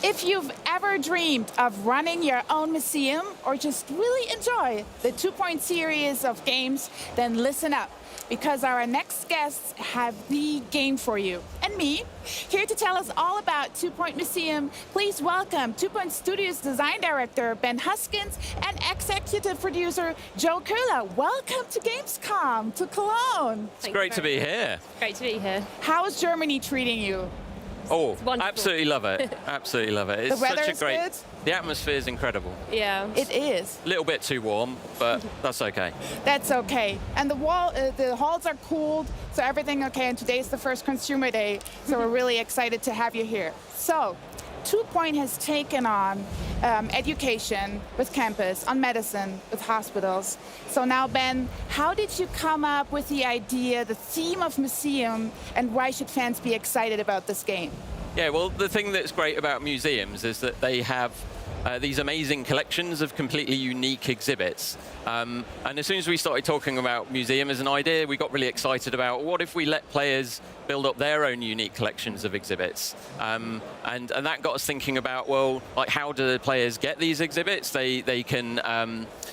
If you've ever dreamed of running your own museum or just really enjoy the 2-Point series of games, then listen up, because our next guests have the game for you. And me, here to tell us all about 2-Point Museum, please welcome 2-Point Studios Design Director Ben Huskins and Executive Producer Joe Köhler. Welcome to Gamescom, to Cologne. It's great to be here. Great to be here. How is Germany treating you? Oh, absolutely love it. Absolutely love it. It's The weather such a is great. good? The atmosphere is incredible. Yeah. It is. A little bit too warm, but that's okay. That's okay. And the halls are cooled, so everything okay. And today's the first consumer day, so we're really excited to have you here. So, 2-Point has taken on education with campus, on medicine with hospitals. So now, Ben, how did you come up with the idea, the theme of museum, and why should fans be excited about this game? Yeah, well, the thing that's great about museums is that they have these amazing collections of completely unique exhibits. And as soon as we started talking about museum as an idea, we got really excited about what if we let players build up their own unique collections of exhibits. And that got us thinking about, well, like, how do the players get these exhibits? They can,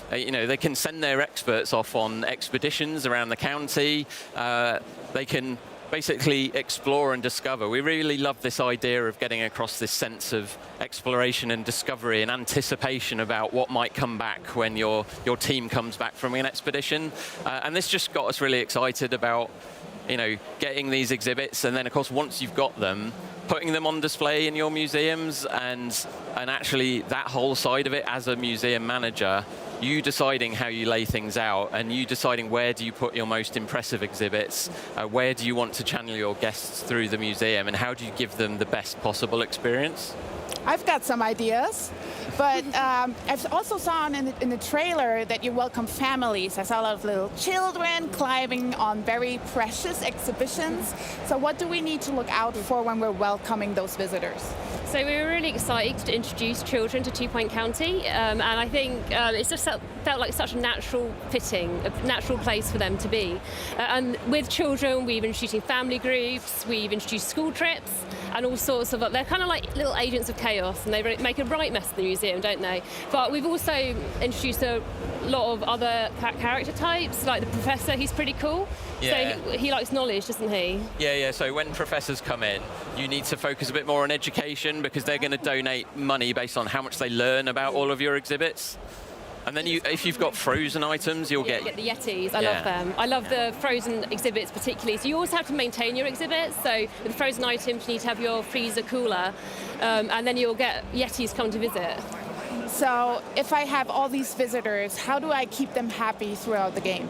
they can send their experts off on expeditions around the county. They can basically explore and discover. We really love this idea of getting across this sense of exploration and discovery and anticipation about what might come back when your team comes back from an expedition. And this just got us really excited about, getting these exhibits, and then of course once you've got them, putting them on display in your museums, and actually that whole side of it as a museum manager, you deciding how you lay things out, and you deciding where do you put your most impressive exhibits, where do you want to channel your guests through the museum, and how do you give them the best possible experience? I've got some ideas, but I've also saw in the trailer that you welcome families. I saw a lot of little children climbing on very precious exhibitions. So what do we need to look out for when we're welcoming those visitors? So we were really excited to introduce children to 2-Point County, and I think it's just felt like such a natural fitting, a natural place for them to be. And with children, we've introducing family groups, we've introduced school trips, and all sorts of, they're kind of like little agents of chaos, and they make a right mess of the museum, don't they? But we've also introduced a lot of other character types, like the professor. He's pretty cool. Yeah. So he likes knowledge, doesn't he? Yeah. So when professors come in, you need to focus a bit more on education, because they're going to donate money based on how much they learn about all of your exhibits. And then if you've got frozen items, you'll get the Yetis. I love them. I love the frozen exhibits particularly. So you also have to maintain your exhibits. So with frozen items, you need to have your freezer cooler, and then you'll get Yetis come to visit. So if I have all these visitors, how do I keep them happy throughout the game?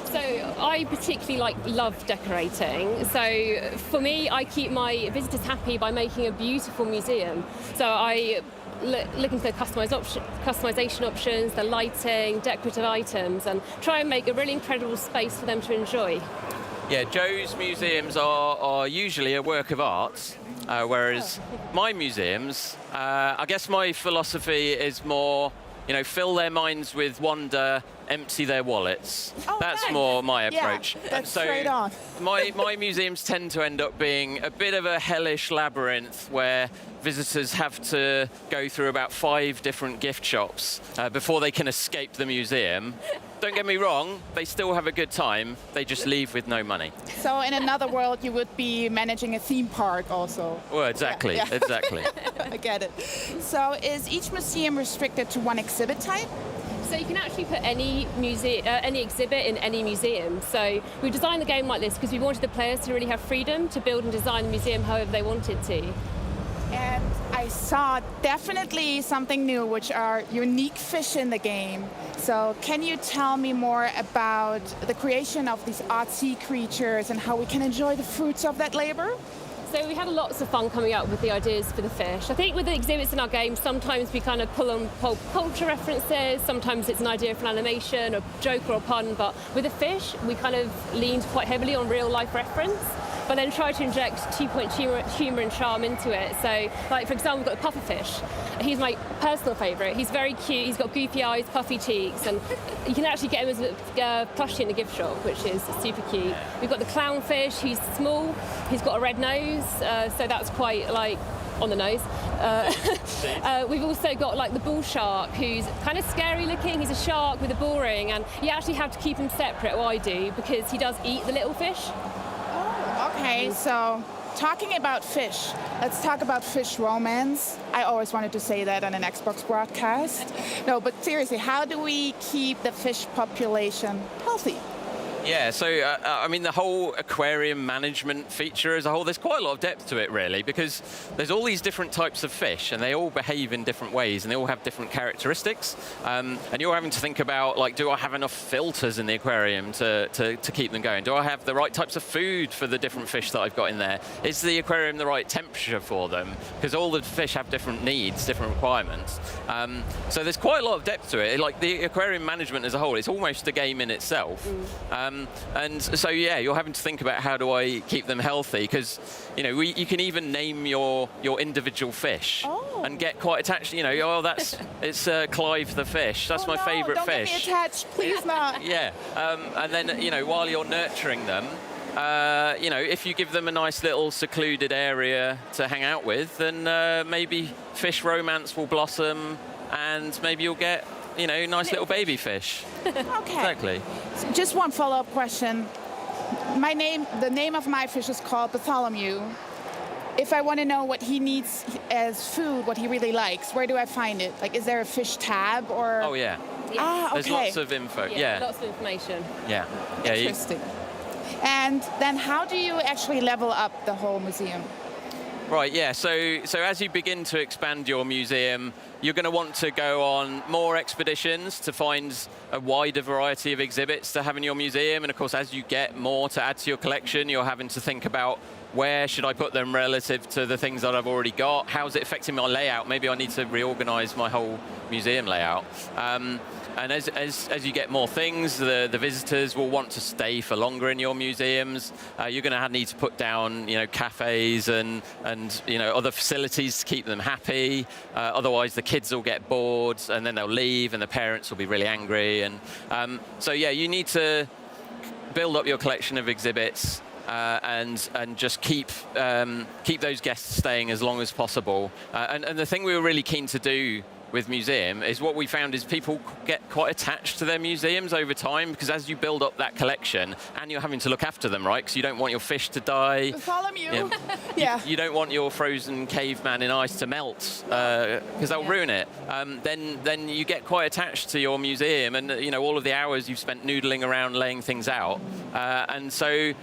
So I particularly love decorating. So for me, I keep my visitors happy by making a beautiful museum. So I look into the customization options, the lighting, decorative items, and try and make a really incredible space for them to enjoy. Yeah, Joe's museums are usually a work of art, whereas my museums, I guess my philosophy is more, fill their minds with wonder, empty their wallets. That's more my approach. Yeah, that's straight on. my museums tend to end up being a bit of a hellish labyrinth where visitors have to go through about 5 different gift shops before they can escape the museum. Don't get me wrong, they still have a good time, they just leave with no money. So in another world, you would be managing a theme park also. Well, exactly, exactly. I get it. So is each museum restricted to one exhibit type? So you can actually put any exhibit in any museum. So we designed the game like this because we wanted the players to really have freedom to build and design the museum however they wanted to. And I saw definitely something new, which are unique fish in the game. So can you tell me more about the creation of these artsy creatures and how we can enjoy the fruits of that labor? So we had lots of fun coming up with the ideas for the fish. I think with the exhibits in our game, sometimes we kind of pull on pop culture references, sometimes it's an idea for an animation, a joke or a pun, but with the fish, we kind of leaned quite heavily on real life reference, but then try to inject 2-Point humour and charm into it. So, like, for example, we've got the pufferfish. He's my personal favourite. He's very cute, he's got goofy eyes, puffy cheeks, and you can actually get him as a plushie in the gift shop, which is super cute. We've got the clownfish. He's small, he's got a red nose, so that's quite, like, on the nose. We've also got like the bull shark, who's kind of scary looking. He's a shark with a bull ring, and you actually have to keep him separate, or I do, because he does eat the little fish. Oh, okay. So talking about fish, let's talk about fish romance. I always wanted to say that on an Xbox broadcast. No, but seriously, how do we keep the fish population healthy? Yeah, so I mean, the whole aquarium management feature as a whole, there's quite a lot of depth to it, really, because there's all these different types of fish, and they all behave in different ways, and they all have different characteristics. And you're having to think about, like, do I have enough filters in the aquarium to keep them going? Do I have the right types of food for the different fish that I've got in there? Is the aquarium the right temperature for them? Because all the fish have different needs, different requirements. So there's quite a lot of depth to it. Like, the aquarium management as a whole, it's almost a game in itself. And so, yeah, you're having to think about how do I keep them healthy, because, you know, you can even name your individual fish and get quite attached. You know, it's Clive the fish. That's my favourite fish. Don't get me attached, please not. Yeah, and then, you know, while you're nurturing them, you know, if you give them a nice little secluded area to hang out with, then maybe fish romance will blossom, and maybe you'll get, you know, nice little baby fish. Okay. Exactly. So just one follow-up question. The name of my fish is called Bartholomew. If I want to know what he needs as food, what he really likes, where do I find it? Like, is there a fish tab or? Oh, yeah. Ah, okay. There's lots of info. Yeah. Lots of information. Yeah. Interesting. And then how do you actually level up the whole museum? Right, yeah, so as you begin to expand your museum, you're going to want to go on more expeditions to find a wider variety of exhibits to have in your museum. And of course, as you get more to add to your collection, you're having to think about where should I put them relative to the things that I've already got? How's it affecting my layout? Maybe I need to reorganize my whole museum layout. And as you get more things, the visitors will want to stay for longer in your museums. You're going to need to put down, you know, cafes and you know, other facilities to keep them happy. Otherwise, the kids will get bored, and then they'll leave, and the parents will be really angry. And so, yeah, you need to build up your collection of exhibits. And just keep those guests staying as long as possible. And the thing we were really keen to do with museum is what we found is people get quite attached to their museums over time, because as you build up that collection, and you're having to look after them, right? Because you don't want your fish to die. Bartholomew. Yeah. You don't want your frozen caveman in ice to melt, because they'll ruin it. Then you get quite attached to your museum, and you know, all of the hours you've spent noodling around laying things out. And so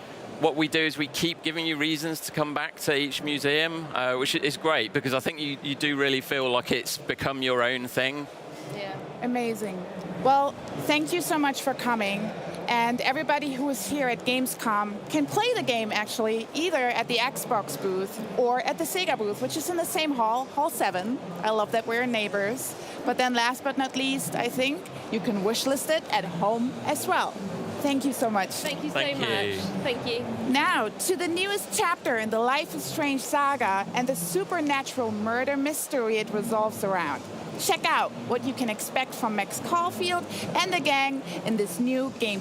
what we do is we keep giving you reasons to come back to each museum, which is great, because I think you do really feel like it's become your own thing. Yeah. Amazing. Well, thank you so much for coming. And everybody who is here at Gamescom can play the game, actually, either at the Xbox booth or at the Sega booth, which is in the same hall, Hall 7. I love that we're neighbors. But then last but not least, I think you can wishlist it at home as well. Thank you so much. Thank you so much. Thank you. Now, to the newest chapter in the Life is Strange saga and the supernatural murder mystery it revolves around. Check out what you can expect from Max Caulfield and the gang in this new gameplay.